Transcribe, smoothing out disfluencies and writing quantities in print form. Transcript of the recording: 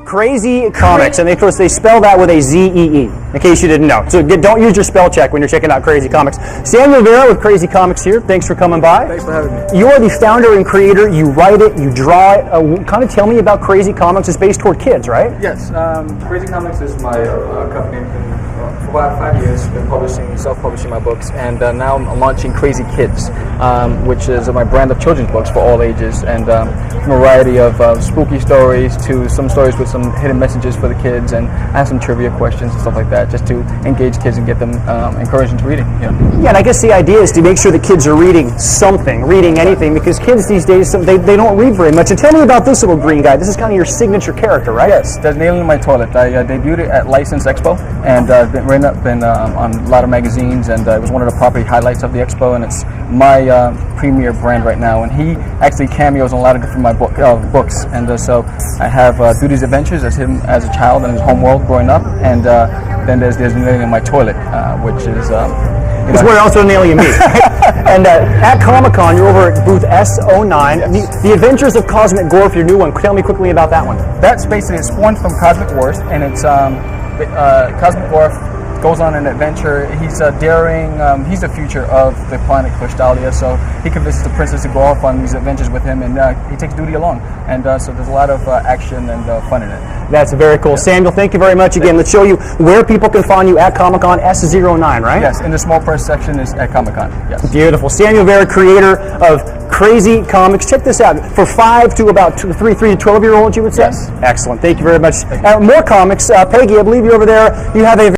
Crazee Comics, and of course they spell that with a Z-E-E, in case you didn't know. So don't use your spell check when you're checking out Crazee Comics. Samuel Vera with Crazee Comics here. Thanks for coming by. Thanks for having me. You are the founder and creator. You write it, you draw it. Kind of tell me about Crazee Comics. It's based toward kids, right? Yes. Crazee Comics is my company. For about 5 years, been self-publishing my books, and now I'm launching Crazee Kids, which is my brand of children's books for all ages, and a variety of spooky stories to some stories with some hidden messages for the kids, and I have some trivia questions and stuff like that, just to engage kids and get them encouraged into reading. Yeah, and I guess the idea is to make sure the kids are reading something, reading anything, because kids these days, they don't read very much. And tell me about this little green guy. This is kind of your signature character, right? Yes, that's Nail in My Toilet. I debuted it at License Expo, and been on a lot of magazines, and it was one of the property highlights of the expo, and it's my premier brand right now. And he actually cameos in a lot of different books, and so I have Duty's Adventures as him as a child in his home world growing up, and then there's Nail in My Toilet, which is it's where also nailing me. And at Comic-Con, you're over at booth S09. The Adventures of Cosmic Gorf, your new one. Tell me quickly about that one. That's basically spawned from Cosmic Wars, and it's Cosmic Gorf goes on an adventure. He's daring. He's the future of the planet Crystallia, so he convinces the princess to go off on these adventures with him, and he takes Duty along. And so there's a lot of action and fun in it. That's very cool. Yeah. Samuel, thank you very much again. Let's show you where people can find you at Comic-Con S09, right? Yes, in the small press section is at Comic-Con. Yes. Beautiful. Samuel Vera, creator of Crazee Comics. Check this out. For 5 to about 3 to 12-year-olds, you would say? Yes. Excellent. Thank you very much. More comics. Peggy, I believe you're over there. You have a